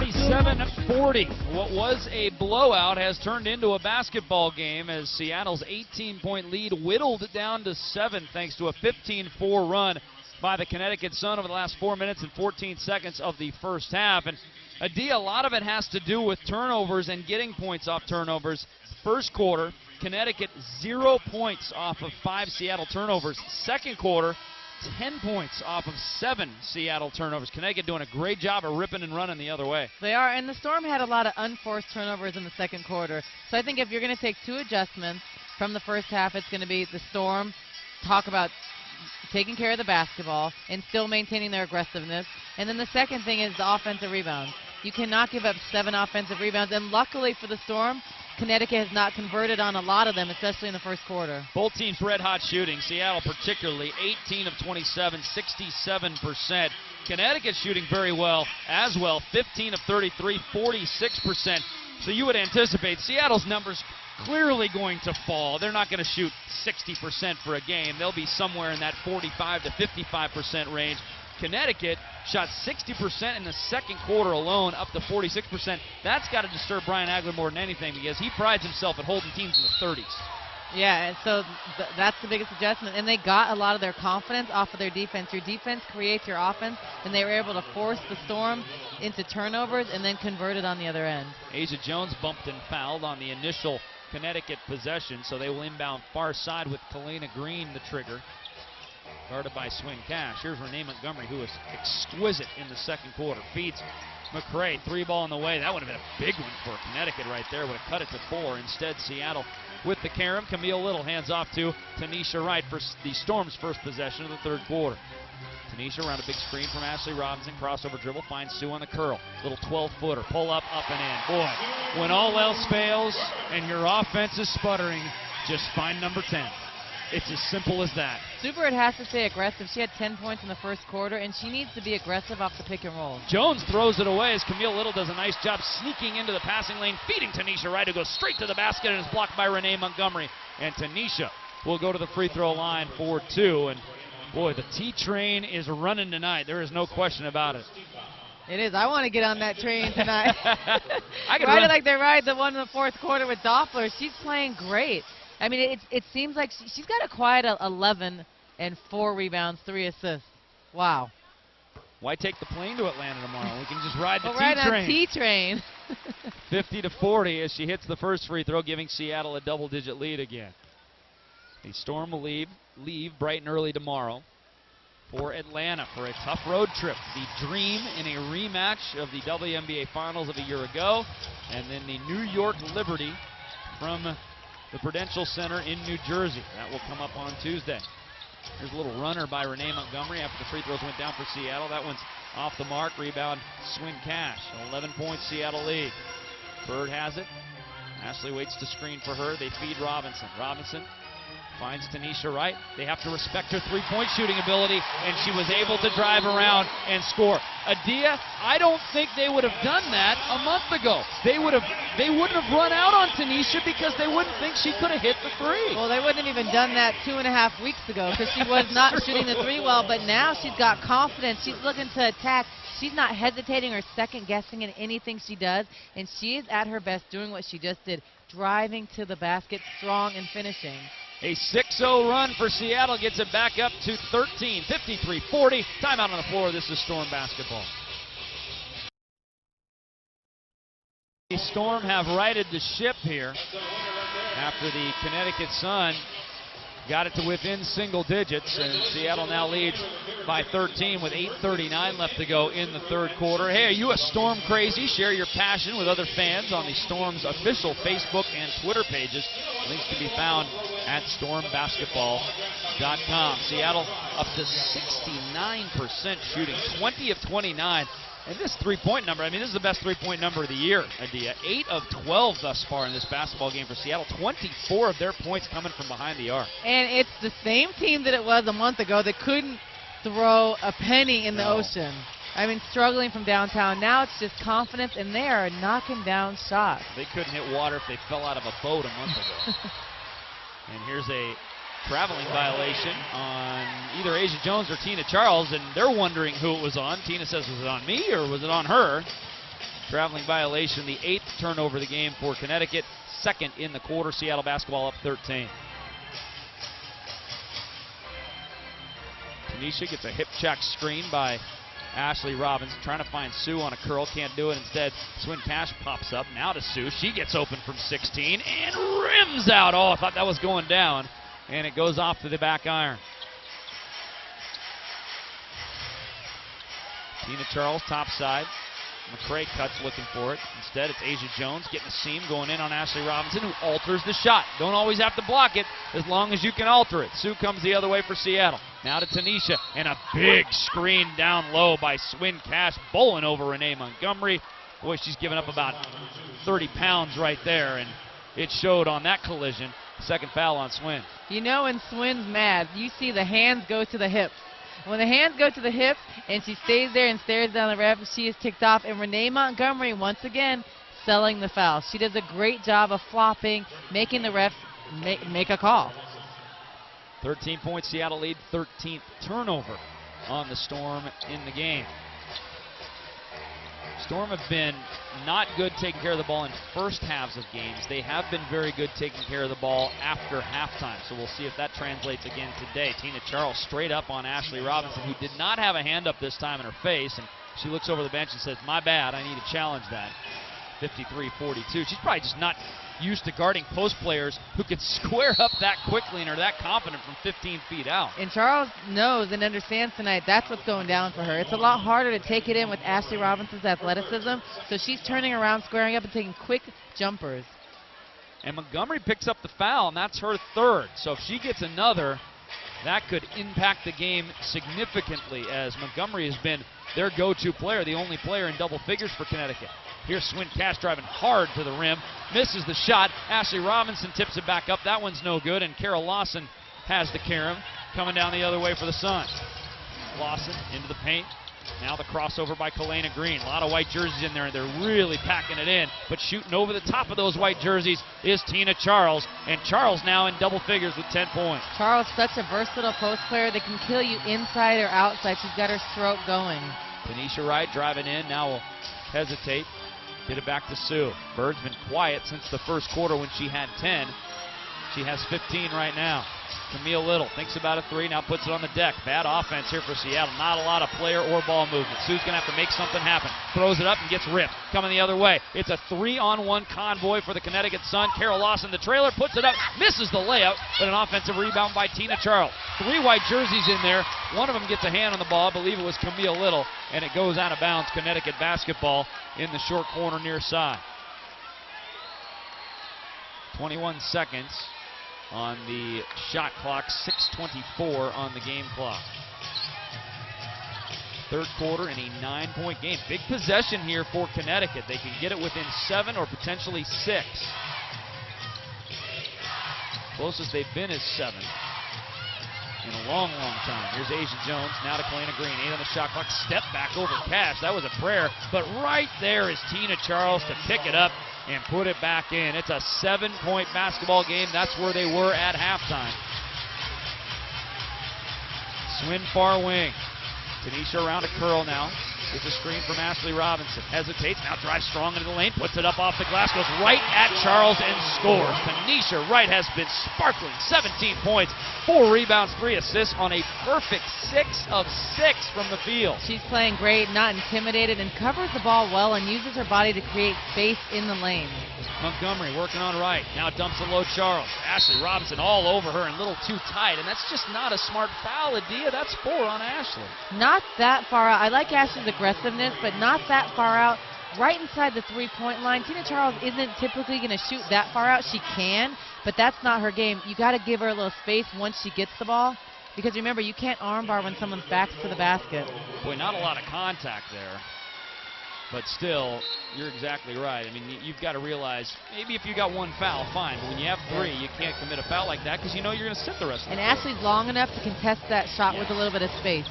47-40. What was a blowout has turned into a basketball game as Seattle's 18-point lead whittled down to 7 thanks to a 15-4 run by the Connecticut Sun over the last 4 minutes and 14 seconds of the first half. And a lot of it has to do with turnovers and getting points off turnovers. First quarter, Connecticut 0 points off of 5 Seattle turnovers. Second quarter, 10 points off of 7 Seattle turnovers. Connecticut doing a great job of ripping and running the other way. They are, and the Storm had a lot of unforced turnovers in the second quarter. So I think if you're going to take 2 adjustments from the first half, it's going to be the Storm talk about taking care of the basketball and still maintaining their aggressiveness. And then the second thing is the offensive rebounds. You cannot give up 7 offensive rebounds, and luckily for the Storm, Connecticut has not converted on a lot of them, especially in the first quarter. Both teams red-hot shooting. Seattle particularly, 18 of 27, 67%. Connecticut shooting very well as well, 15 of 33, 46%. So you would anticipate Seattle's numbers clearly going to fall. They're not going to shoot 60% for a game. They'll be somewhere in that 45 to 55% range. Connecticut shot 60% in the second quarter alone, up to 46%. That's got to disturb Brian Agler more than anything because he prides himself at holding teams in the 30s. Yeah, and so that's the biggest adjustment. And they got a lot of their confidence off of their defense. Your defense creates your offense, and they were able to force the Storm into turnovers and then convert it on the other end. Asia Jones bumped and fouled on the initial Connecticut possession, so they will inbound far side with Kalina Green, the trigger. Guarded by Swin Cash. Here's Renee Montgomery, who was exquisite in the second quarter. Feeds McCray, 3-ball in the way. That would have been a big one for Connecticut right there. Would have cut it to 4. Instead, Seattle with the carom. Camille Little hands off to Tanisha Wright for the Storm's first possession of the third quarter. Tanisha around a big screen from Ashley Robinson. Crossover dribble, finds Sue on the curl. Little 12-footer, pull up and in. Boy, when all else fails and your offense is sputtering, just find number 10. It's as simple as that. Subert has to stay aggressive. She had 10 points in the first quarter, and she needs to be aggressive off the pick and roll. Jones throws it away as Camille Little does a nice job sneaking into the passing lane, feeding Tanisha Wright, who goes straight to the basket and is blocked by Renee Montgomery. And Tanisha will go to the free throw line for 2. And boy, the T-train is running tonight. There is no question about it. It is. I want to get on that train tonight. I could ride it like they ride the one in the fourth quarter with Doppler. She's playing great. I mean, it seems like she's got a quiet 11 and 4 rebounds, 3 assists. Wow. Why take the plane to Atlanta tomorrow? We can just ride the T-train. T-train. Right on T-train. 50-40 as she hits the first free throw, giving Seattle a double-digit lead again. The Storm will leave bright and early tomorrow for Atlanta for a tough road trip. The Dream in a rematch of the WNBA Finals of a year ago, and then the New York Liberty from the Prudential Center in New Jersey. That will come up on Tuesday. There's a little runner by Renee Montgomery after the free throws went down for Seattle. That one's off the mark. Rebound, Swin Cash. 11-point Seattle lead. Bird has it. Ashley waits to screen for her. They feed Robinson. Robinson finds Tanisha Wright. They have to respect her three-point shooting ability, and she was able to drive around and score. Adia, I don't think they would have done that a month ago. They wouldn't have run out on Tanisha because they wouldn't think she could have hit the 3. Well, they wouldn't have even done that 2.5 weeks ago because she was not shooting the 3 well, but now she's got confidence. She's looking to attack. She's not hesitating or second-guessing in anything she does, and she is at her best doing what she just did, driving to the basket, strong and finishing. A 6-0 run for Seattle gets it back up to 13, 53-40. Timeout on the floor. This is Storm basketball. The Storm have righted the ship here after the Connecticut Sun got it to within single digits, and Seattle now leads by 13 with 8:39 left to go in the third quarter. Hey, are you a Storm crazy? Share your passion with other fans on the Storm's official Facebook and Twitter pages. Links to be found at stormbasketball.com. Seattle up to 69% shooting, 20 of 29. And this three-point number, I mean, this is the best three-point number of the year, Adia. 8 of 12 thus far in this basketball game for Seattle. 24 of their points coming from behind the arc. And it's the same team that it was a month ago that couldn't throw a penny in the ocean. I mean, struggling from downtown. Now it's just confidence, and they are knocking down shots. They couldn't hit water if they fell out of a boat a month ago. And here's a traveling violation on either Asia Jones or Tina Charles, and they're wondering who it was on. Tina says, was it on me or was it on her? Traveling violation, the 8th turnover of the game for Connecticut. 2nd in the quarter. Seattle basketball up 13. Tanisha gets a hip check screen by Ashley Robinson, trying to find Sue on a curl, can't do it. Instead, Swin Cash pops up now to Sue. She gets open from 16 and rims out. Oh, I thought that was going down, and it goes off to the back iron. Tina Charles, top side. McCray cuts looking for it. Instead, it's Asia Jones getting a seam, going in on Ashley Robinson, who alters the shot. Don't always have to block it as long as you can alter it. Sue comes the other way for Seattle. Now to Tanisha, and a big screen down low by Swin Cash, bowling over Renee Montgomery. Boy, she's given up about 30 pounds right there, and it showed on that collision. Second foul on Swin. You know when Swin's mad, you see the hands go to the hips. When the hands go to the hip and she stays there and stares down the ref, she is ticked off. And Renee Montgomery, once again, selling the foul. She does a great job of flopping, making the refs make a call. 13-point Seattle lead, 13th turnover on the Storm in the game. Storm have been not good taking care of the ball in first halves of games. They have been very good taking care of the ball after halftime, so we'll see if that translates again today. Tina Charles straight up on Ashley Robinson, who did not have a hand up this time in her face, and she looks over the bench and says, "My bad, I need to challenge that." 53-42. She's probably just not used to guarding post players who can square up that quickly and are that confident from 15 feet out. And Charles knows and understands tonight that's what's going down for her. It's a lot harder to take it in with Ashley Robinson's athleticism, so she's turning around, squaring up, and taking quick jumpers. And Montgomery picks up the foul, and that's her 3rd. So if she gets another, that could impact the game significantly, as Montgomery has been their go-to player, the only player in double figures for Connecticut. Here's Swin Cash driving hard to the rim, misses the shot. Ashley Robinson tips it back up. That one's no good, and Carol Lawson has the carom, coming down the other way for the Sun. Lawson into the paint. Now the crossover by Kalena Green. A lot of white jerseys in there, and they're really packing it in. But shooting over the top of those white jerseys is Tina Charles, and Charles now in double figures with 10 points. Charles, such a versatile post player that can kill you inside or outside. She's got her stroke going. Tanisha Wright driving in, now will hesitate. Get it back to Sue. Bird's been quiet since the first quarter when she had 10. She has 15 right now. Camille Little thinks about a 3, now puts it on the deck. Bad offense here for Seattle. Not a lot of player or ball movement. Sue's going to have to make something happen. Throws it up and gets ripped. Coming the other way. It's a 3-on-1 convoy for the Connecticut Sun. Carol Lawson, the trailer, puts it up, misses the layup, but an offensive rebound by Tina Charles. 3 white jerseys in there. One of them gets a hand on the ball. I believe it was Camille Little, and it goes out of bounds. Connecticut basketball in the short corner near side. 21 seconds on the shot clock, 6:24 on the game clock. Third quarter in a 9-point game. Big possession here for Connecticut. They can get it within 7 or potentially 6. Closest they've been is 7 in a long, long time. Here's Asia Jones, now to Kalena Green. 8 on the shot clock, step back over Cash. That was a prayer, but right there is Tina Charles to pick it up and put it back in. It's a 7-point basketball game. That's where they were at halftime. Swin far wing. Tanisha around a curl now. Gets a screen from Ashley Robinson. Hesitates, now drives strong into the lane. Puts it up off the glass. Goes right at Charles and scores. Tanisha Wright has been sparkling. 17 points, 4 rebounds, 3 assists on a perfect 6 of 6 from the field. She's playing great, not intimidated, and covers the ball well and uses her body to create space in the lane. Montgomery working on right. Now dumps it low Charles. Ashley Robinson all over her and a little too tight, and that's just not a smart foul, Adia. That's 4 on Ashley. Not that far out. I like Ashley's aggressiveness, but not that far out. Right inside the 3-point line. Tina Charles isn't typically going to shoot that far out. She can, but that's not her game. You got to give her a little space once she gets the ball, because remember, you can't armbar when someone's back's to the basket. Boy, not a lot of contact there. But still, you're exactly right. I mean, you've got to realize, maybe if you got 1 foul, fine. But when you have 3, you can't commit a foul like that because you know you're going to sit the rest of the And quarter. Ashley's long enough to contest that shot with a little bit of space.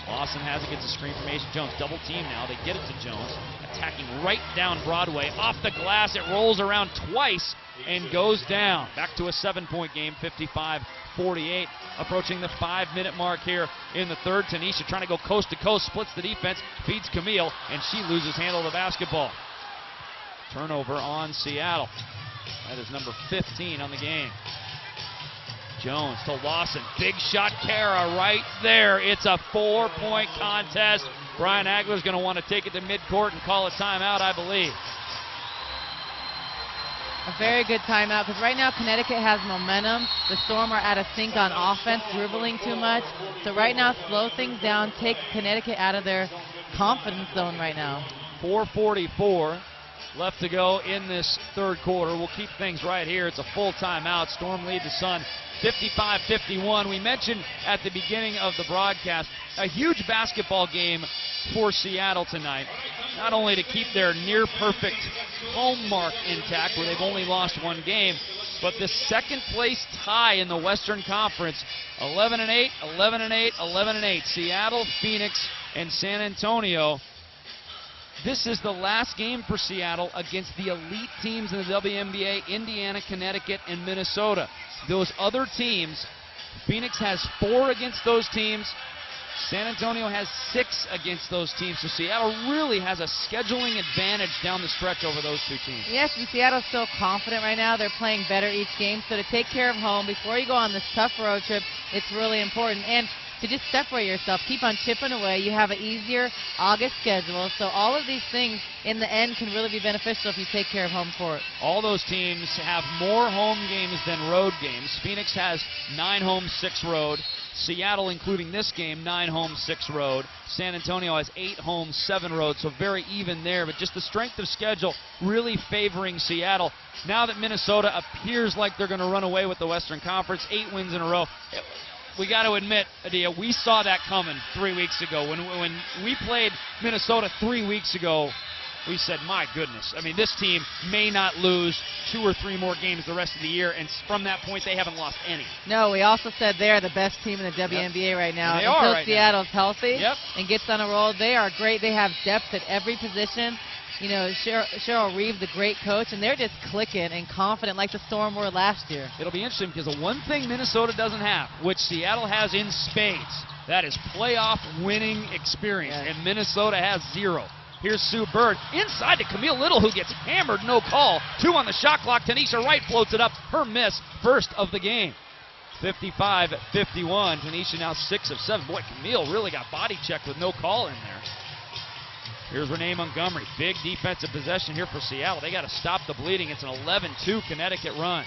Lawson has it, gets a screen from Asia Jones. Double team now. They get it to Jones. Attacking right down Broadway. Off the glass. It rolls around twice and goes down. Back to a 7-point game, 55-48. Approaching the 5-minute mark here in the third. Tanisha trying to go coast to coast. Splits the defense. Feeds Camille, and she loses handle of the basketball. Turnover on Seattle. That is number 15 on the game. Jones to Lawson. Big shot, Kara right there. It's a 4-point contest. Brian Agler's going to want to take it to midcourt and call a timeout, I believe. A very good timeout, because right now Connecticut has momentum. The Storm are out of sync on offense, dribbling too much. So right now, slow things down, take Connecticut out of their confidence zone right now. 4:44 left to go in this third quarter. We'll keep things right here. It's a full timeout. Storm lead the Sun 55-51. We mentioned at the beginning of the broadcast a huge basketball game for Seattle tonight. Not only to keep their near-perfect home mark intact, where they've only lost one game, but the second-place tie in the Western Conference, 11-8, 11-8, 11-8. Seattle, Phoenix, and San Antonio. This is the last game for Seattle against the elite teams in the WNBA, Indiana, Connecticut, and Minnesota. Those other teams, Phoenix has 4 against those teams. San Antonio has 6 against those teams. So Seattle really has a scheduling advantage down the stretch over those two teams. Yes, and Seattle's still confident right now. They're playing better each game. So to take care of home before you go on this tough road trip, it's really important. And to just separate yourself, keep on chipping away. You have an easier August schedule. So all of these things in the end can really be beneficial if you take care of home court. All those teams have more home games than road games. Phoenix has 9 home, 6 road. Seattle, including this game, 9 home, 6 road. San Antonio has 8 home, 7 road, so very even there. But just the strength of schedule really favoring Seattle. Now that Minnesota appears like they're going to run away with the Western Conference, 8 wins in a row. We got to admit, Adia, we saw that coming 3 weeks ago. When we played Minnesota 3 weeks ago, we said, my goodness. I mean, this team may not lose 2 or 3 more games the rest of the year, and from that point, they haven't lost any. No, we also said they're the best team in the WNBA right now. They Until are right Seattle's healthy Yep. and gets on a roll, they are great. They have depth at every position. You know, Cheryl Reeve, the great coach, and they're just clicking and confident like the Storm were last year. It'll be interesting because the one thing Minnesota doesn't have, which Seattle has in spades, that is playoff winning experience, Yes. and Minnesota has 0. Here's Sue Bird inside to Camille Little, who gets hammered, no call. 2 on the shot clock. Tanisha Wright floats it up. Her miss, first of the game. 55-51. Tanisha now 6 of 7. Boy, Camille really got body checked with no call in there. Here's Renee Montgomery. Big defensive possession here for Seattle. They got to stop the bleeding. It's an 11-2 Connecticut run.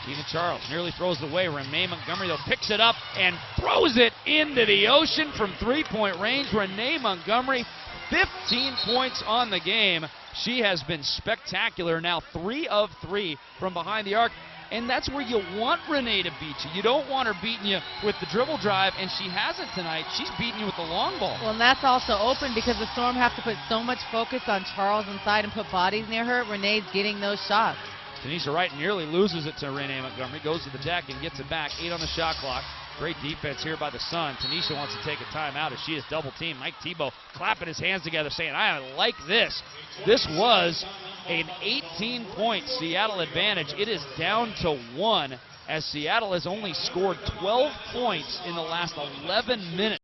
Tina Charles nearly throws it away. Renee Montgomery, though, picks it up and throws it into the ocean from 3-point range. Renee Montgomery, 15 points on the game. She has been spectacular. Now 3 of 3 from behind the arc. And that's where you want Renee to beat you. You don't want her beating you with the dribble drive, and she hasn't tonight. She's beating you with the long ball. Well, and that's also open because the Storm have to put so much focus on Charles inside and put bodies near her. Renee's getting those shots. Tanisha Wright nearly loses it to Renee Montgomery. Goes to the deck and gets it back. 8 on the shot clock. Great defense here by the Sun. Tanisha wants to take a timeout as she is double teamed. Mike Tebow clapping his hands together saying, I like this. This was an 18-point Seattle advantage. It is down to 1 as Seattle has only scored 12 points in the last 11 minutes.